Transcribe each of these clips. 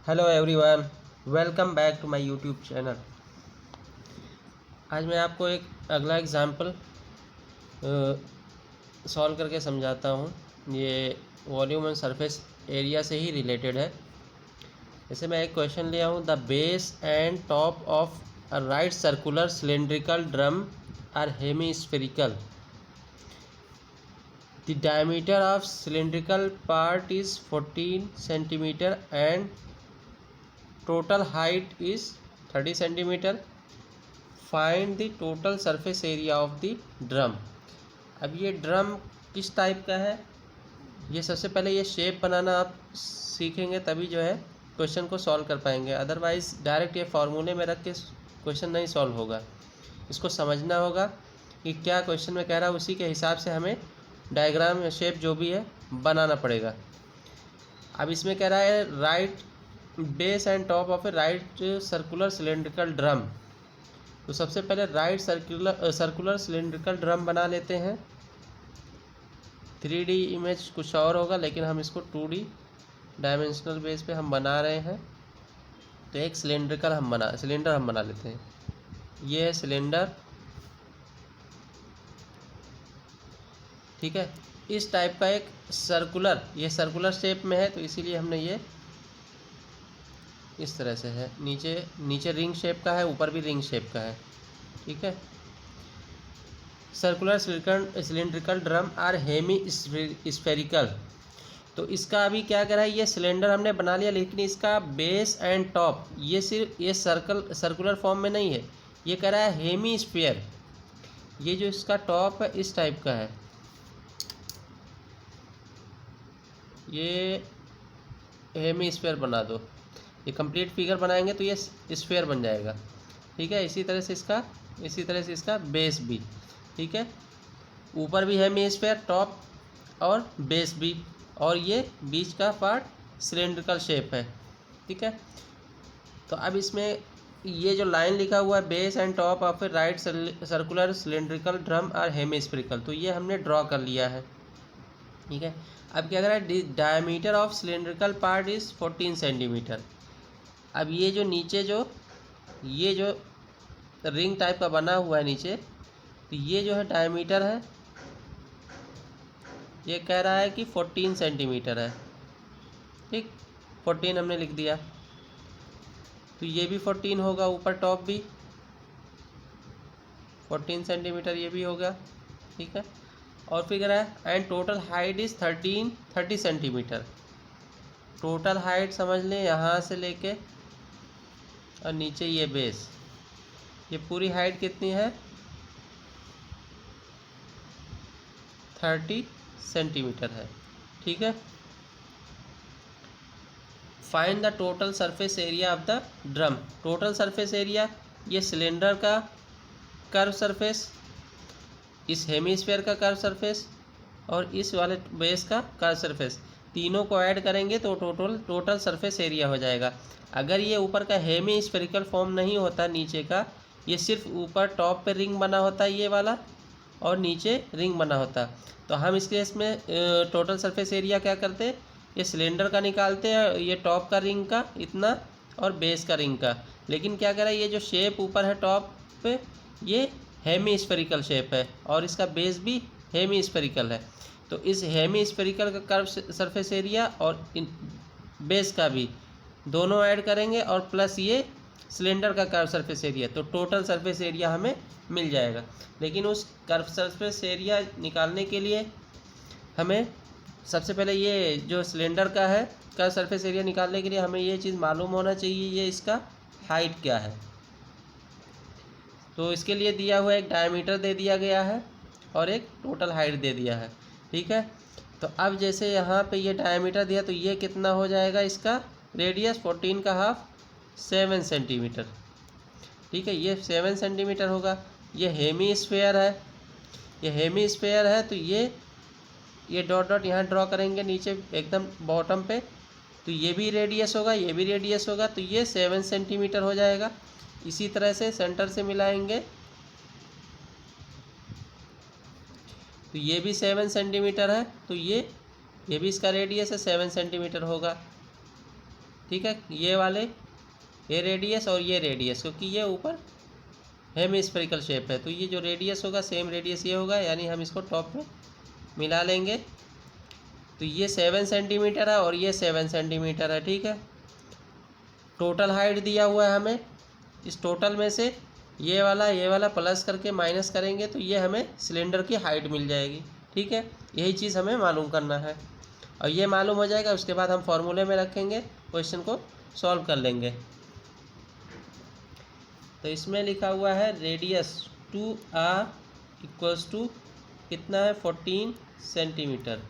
Hello everyone, welcome back to my YouTube channel. आज मैं आपको एक अगला एग्जांपल सॉल्व करके समझाता हूँ। ये वॉल्यूम एंड सरफेस एरिया से ही रिलेटेड है। जैसे मैं एक क्वेश्चन लिया हूँ, the base and top of a right circular cylindrical drum are hemispherical. The diameter of cylindrical part is 14 centimeter and total height is 30 centimeter. Find the total surface area of the drum। अब ये drum किस type का है, ये सबसे पहले ये shape बनाना आप सीखेंगे तभी जो है क्वेश्चन को सॉल्व कर पाएंगे। अदरवाइज़ डायरेक्ट ये फार्मूले में रख के क्वेश्चन नहीं सॉल्व होगा। इसको समझना होगा कि क्या क्वेश्चन में कह रहा है, उसी के हिसाब से हमें डायग्राम या शेप जो भी है बनाना पड़ेगा। अब इसमें कह रहा है right base and top of a right circular cylindrical drum. तो सबसे पहले राइट सर्कुलर सिलेंड्रिकल ड्रम बना लेते हैं। 3D इमेज कुछ और होगा, लेकिन हम इसको 2D डायमेंशनल बेस पे हम बना रहे हैं। तो एक सिलेंडर हम बना लेते हैं। ये है सिलेंडर, ठीक है। इस टाइप का एक ये सर्कुलर शेप में है, तो इसीलिए हमने ये इस तरह से है। नीचे रिंग शेप का है, ऊपर भी रिंग शेप का है, ठीक है। Circular cylindrical drum are hemispherical. तो इसका अभी क्या करा है, ये सिलेंडर हमने बना लिया, लेकिन इसका बेस एंड टॉप ये सिर्फ ये सर्कुलर फॉर्म में नहीं है, ये कह रहा है हेमी स्फीयर। ये जो इसका टॉप है इस टाइप का है, ये हेमी स्फीयर बना दो। ये कंप्लीट फिगर बनाएंगे तो ये स्फीयर बन जाएगा, ठीक है। इसी तरह से इसका बेस भी, ठीक है। ऊपर भी हेमी स्फीयर, टॉप और बेस भी, और ये बीच का पार्ट सिलेंड्रिकल शेप है, ठीक है। तो अब इसमें ये जो लाइन लिखा हुआ है, base and top of a right circular cylindrical drum are hemispherical, तो ये हमने ड्रॉ कर लिया है, ठीक है। अब क्या कर रहा है, diameter of cylindrical part is 14 centimetre. अब ये जो नीचे ये जो रिंग टाइप का बना हुआ है नीचे, तो ये जो है डायमीटर है, ये कह रहा है कि 14 सेंटीमीटर है, ठीक। 14 हमने लिख दिया, तो ये भी 14 होगा, ऊपर टॉप भी 14 सेंटीमीटर ये भी होगा, ठीक है। और फिगर है and total height is 30 centimetre. Total height समझ लें यहाँ से लेके और नीचे ये बेस, ये पूरी हाइट कितनी है, 30 सेंटीमीटर है, ठीक है। Find the total surface area of the drum. Total surface area, ये सिलेंडर का कर्व सरफेस, इस हेमीस्फेयर का कर्व सरफेस और इस वाले बेस का कर्व सरफेस, तीनों को ऐड करेंगे तो टोटल सरफेस एरिया हो जाएगा। अगर ये ऊपर का हेमी स्फेरिकल फॉर्म नहीं होता, नीचे का ये सिर्फ ऊपर टॉप पे रिंग बना होता ये वाला, और नीचे रिंग बना होता, तो हम इस केस में टोटल सरफेस एरिया क्या करते, ये सिलेंडर का निकालते हैं, ये टॉप का रिंग का इतना और बेस का रिंग का। लेकिन क्या करें, ये जो शेप ऊपर है टॉप पे, ये हेमी स्फेरिकल शेप है और इसका बेस भी हेमी स्फेरिकल है। तो इस हेमी स्फेरिकल का कर्व सरफेस एरिया और इन बेस का भी दोनों ऐड करेंगे और प्लस ये सिलेंडर का कर्व सरफेस एरिया, तो टोटल सरफेस एरिया हमें मिल जाएगा। लेकिन उस कर्व सरफेस एरिया निकालने के लिए हमें सबसे पहले ये जो सिलेंडर का है कर्व सरफेस एरिया निकालने के लिए हमें ये चीज़ मालूम होना चाहिए, ये इसका हाइट क्या है। तो इसके लिए दिया हुआ एक डायमीटर दे दिया गया है और एक टोटल हाइट दे दिया है, ठीक है। तो अब जैसे यहाँ पे ये डायमीटर दिया, तो ये कितना हो जाएगा, इसका रेडियस 14 का हाफ 7 सेंटीमीटर, ठीक है। ये 7 सेंटीमीटर होगा। ये हेमी स्फेयर है, तो ये डॉट डॉट यहाँ ड्रॉ करेंगे नीचे एकदम बॉटम पे, तो ये भी रेडियस होगा, तो ये 7 सेंटीमीटर हो जाएगा। इसी तरह से सेंटर से मिलाएंगे, तो ये भी 7 सेंटीमीटर है, तो ये भी इसका रेडियस है 7 सेंटीमीटर होगा। ठीक है, ये रेडियस और ये रेडियस, क्योंकि ये ऊपर हेमिस्फेरिकल शेप है तो ये जो रेडियस होगा सेम रेडियस ये होगा, यानी हम इसको टॉप में मिला लेंगे। तो ये 7 सेंटीमीटर है और ये 7 सेंटीमीटर है। ठीक है, टोटल हाइट दिया हुआ है हमें, इस टोटल में से ये वाला प्लस करके माइनस करेंगे तो ये हमें सिलेंडर की हाइट मिल जाएगी। ठीक है, यही चीज़ हमें मालूम करना है और ये मालूम हो जाएगा, उसके बाद हम फॉर्मूले में रखेंगे, क्वेश्चन को सॉल्व कर लेंगे। तो इसमें लिखा हुआ है रेडियस 2r इक्वल्स टू कितना है 14 सेंटीमीटर।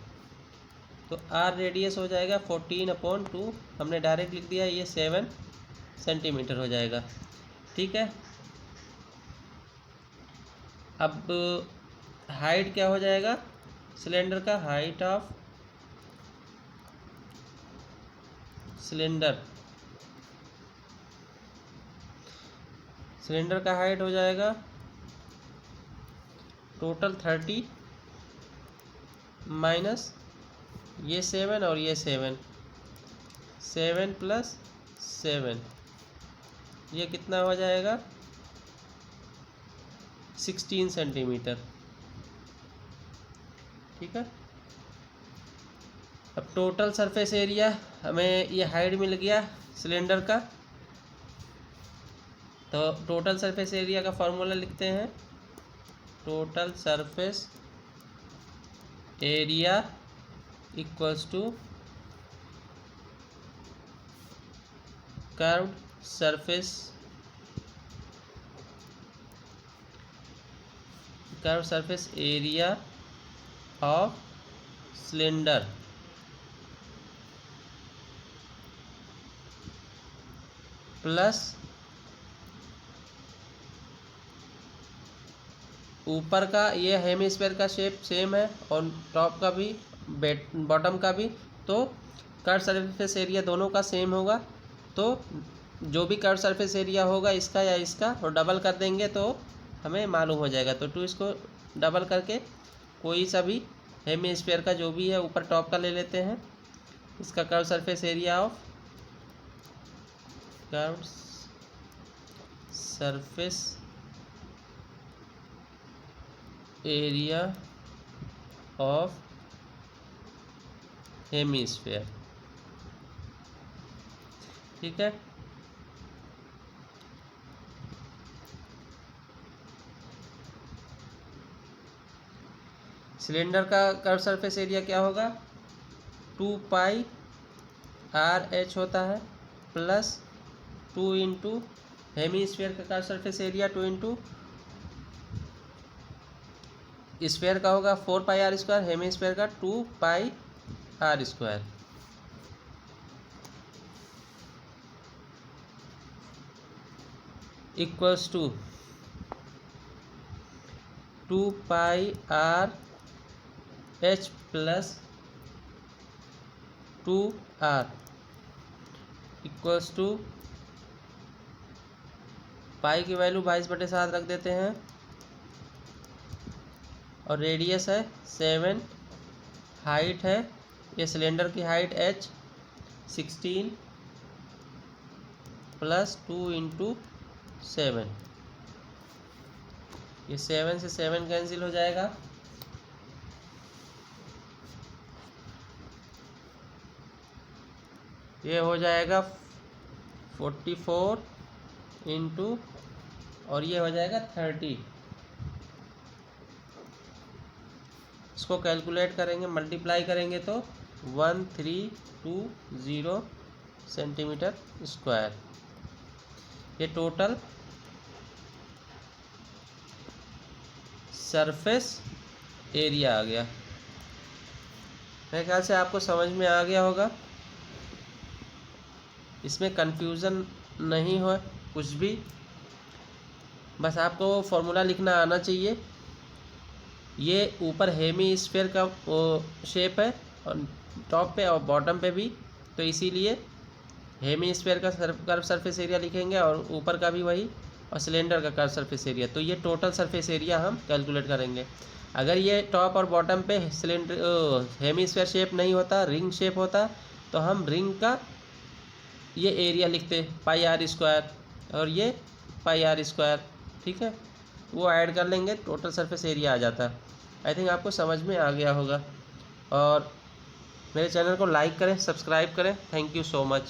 तो r रेडियस हो जाएगा 14/2, हमने डायरेक्ट लिख दिया, ये 7 सेंटीमीटर हो जाएगा। ठीक है, अब हाइट क्या हो जाएगा सिलेंडर का, हाइट ऑफ सिलेंडर का हाइट हो जाएगा टोटल 30 माइनस ये 7 और ये 7 + 7, ये कितना हो जाएगा 16 सेंटीमीटर। ठीक है, अब टोटल सरफेस एरिया हमें ये हाइट मिल गया सिलेंडर का, तो टोटल सरफेस एरिया का फॉर्मूला लिखते हैं, total surface area equals to curved surface area of cylinder plus ऊपर का ये हेमिस्फीयर का शेप सेम है और टॉप का भी बॉटम का भी, तो कर्व सरफेस एरिया दोनों का सेम होगा। तो जो भी कर्व सरफेस एरिया होगा इसका या इसका और डबल कर देंगे तो हमें मालूम हो जाएगा। तो 2 इसको डबल करके कोई सा भी हेमिस्फीयर का जो भी है ऊपर टॉप का ले लेते हैं, इसका curve surface area of curve surface area of hemisphere. ठीक है, सिलेंडर का कर्व सरफेस एरिया क्या होगा 2πr/h होता है प्लस 2 इंटू हेमिस्फीयर का curve surface area 2 into sphere का होगा 4πr², हेमिस्फीयर का 2πr² equals to 2πr/h plus 2r equals to pi की वैल्यू 22/7 रख देते हैं और रेडियस है 7, हाइट है ये सिलेंडर की हाइट h 16 प्लस 2 इंटू 7, ये 7 से 7 कैंसिल हो जाएगा, ये हो जाएगा 44 इंटू और ये हो जाएगा 30। इसको कैलकुलेट करेंगे, मल्टीप्लाई करेंगे तो 1320 सेंटीमीटर स्क्वायर, ये टोटल सरफेस एरिया आ गया। मेरे ख्याल से आपको समझ में आ गया होगा, इसमें कंफ्यूजन नहीं हो कुछ भी, बस आपको फॉर्मूला लिखना आना चाहिए। ये ऊपर हेमिस्फीयर का वो शेप है और टॉप पे और बॉटम पे भी, तो इसीलिए हेमिस्फीयर का कर्व सरफेस एरिया लिखेंगे और ऊपर का भी वही, और सिलेंडर का कर्व सरफेस एरिया। तो ये टोटल सरफेस एरिया हम कैलकुलेट करेंगे। अगर ये टॉप और बॉटम पे सिलेंडर हेमिस्फीयर शेप नहीं होता, रिंग शेप होता, तो हम रिंग का ये एरिया लिखते पाई आर स्क्वायर और ये पाई आर स्क्वायर, ठीक है, वो ऐड कर लेंगे, टोटल सरफेस एरिया आ जाता है। आई थिंक आपको समझ में आ गया होगा। और मेरे चैनल को लाइक करें, सब्सक्राइब करें। Thank you so much.